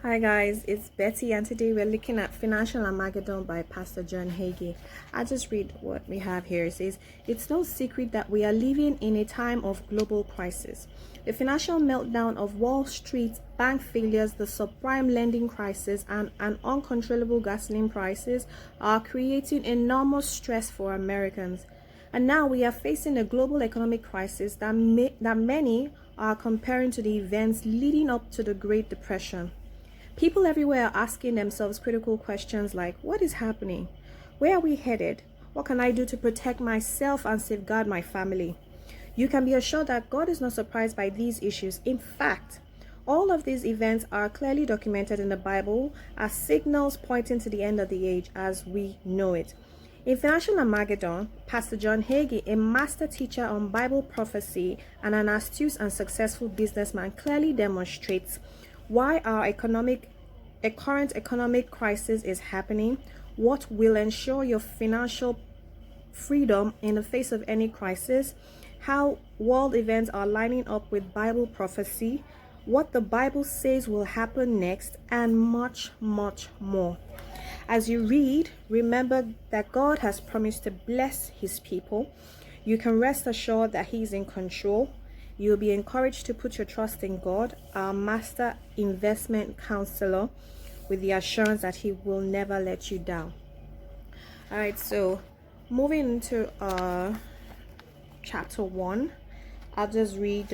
Hi guys, it's Betty, and today we're looking at Financial Armageddon by Pastor John Hagee. I just read what we have here. It says, "It's no secret that we are living in a time of global crisis. The financial meltdown of Wall Street, bank failures, the subprime lending crisis, and uncontrollable gasoline prices are creating enormous stress for Americans. And now we are facing a global economic crisis that many are comparing to the events leading up to the Great Depression. People everywhere are asking themselves critical questions like, what is happening? Where are we headed? What can I do to protect myself and safeguard my family?" You can be assured that God is not surprised by these issues. In fact, all of these events are clearly documented in the Bible as signals pointing to the end of the age as we know it. In Financial Armageddon, Pastor John Hagee, a master teacher on Bible prophecy and an astute and successful businessman, clearly demonstrates why a current economic crisis is happening, what will ensure your financial freedom in the face of any crisis, how world events are lining up with Bible prophecy, what the Bible says will happen next, and much, much more. As you read, remember that God has promised to bless his people. You can rest assured that he is in control. You'll be encouraged to put your trust in God, our master investment counselor, with the assurance that he will never let you down. All right, so moving into chapter 1, I'll just read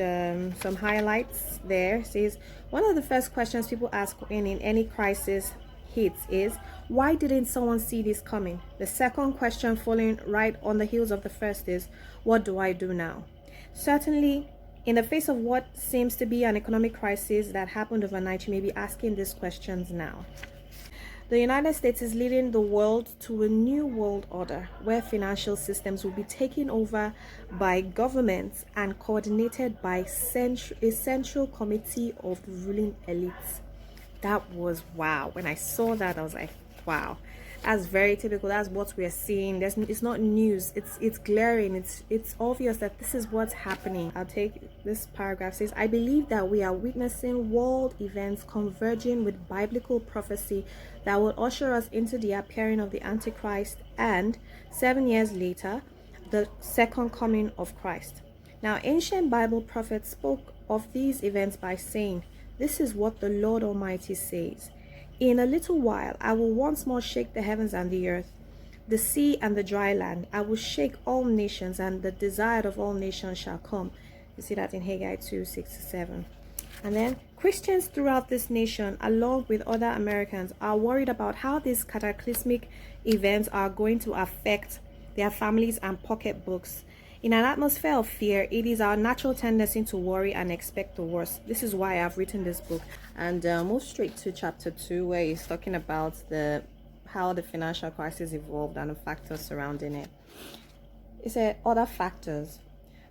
some highlights there. It says, one of the first questions people ask in any crisis hits is, why didn't someone see this coming? The second question following right on the heels of the first is, what do I do now? Certainly, in the face of what seems to be an economic crisis that happened overnight, you may be asking these questions now. The United States is leading the world to a new world order where financial systems will be taken over by governments and coordinated by a central committee of the ruling elites. That was wow. When I saw that, I was like, wow, that's very typical. That's what we're seeing. It's not news. It's glaring. It's obvious that this is what's happening. I'll take this paragraph. It says, I believe that we are witnessing world events converging with biblical prophecy that will usher us into the appearing of the Antichrist and 7 years later, the second coming of Christ. Now, ancient Bible prophets spoke of these events by saying, this is what the Lord Almighty says. In a little while, I will once more shake the heavens and the earth, the sea and the dry land. I will shake all nations, and the desire of all nations shall come. You see that in Hagee 2:6-7. And then Christians throughout this nation, along with other Americans, are worried about how these cataclysmic events are going to affect their families and pocketbooks. In an atmosphere of fear, it is our natural tendency to worry and expect the worst. This is why I've written this book. And move straight to chapter 2, where he's talking about how the financial crisis evolved and the factors surrounding it. It said other factors.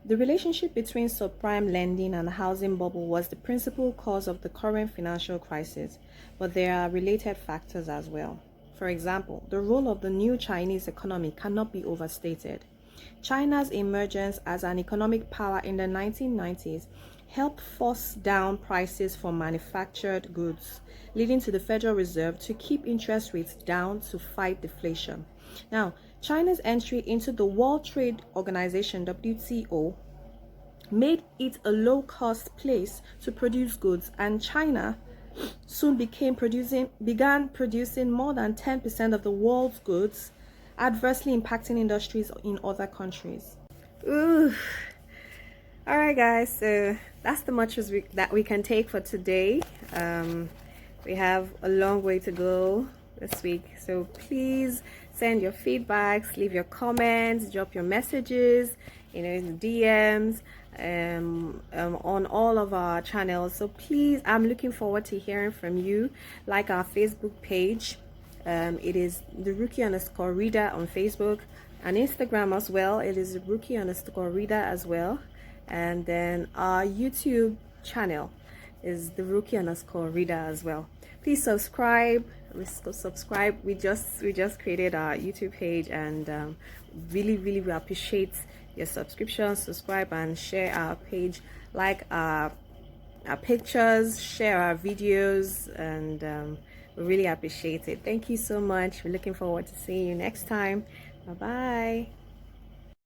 The relationship between subprime lending and the housing bubble was the principal cause of the current financial crisis, but there are related factors as well. For example, the role of the new Chinese economy cannot be overstated. China's emergence as an economic power in the 1990s helped force down prices for manufactured goods, leading to the Federal Reserve to keep interest rates down to fight deflation. Now, China's entry into the World Trade Organization, WTO, made it a low-cost place to produce goods, and China soon began producing more than 10% of the world's goods, adversely impacting industries in other countries. Ooh. All right, guys, so that's the much that we can take for today. We have a long way to go this week, so please send your feedbacks, leave your comments, drop your messages, in the DMs, on all of our channels. So please, I'm looking forward to hearing from you. Like our Facebook page. It is the Rookie_Reader on Facebook, and Instagram as well. It is Rookie_Reader as well. And then our YouTube channel is the Rookie_Reader as well. Please subscribe. We just created our YouTube page, and really we appreciate your subscription. Subscribe and share our page. Like our our pictures, share our videos, and we really appreciate it. Thank you so much. We're looking forward to seeing you next time. Bye bye.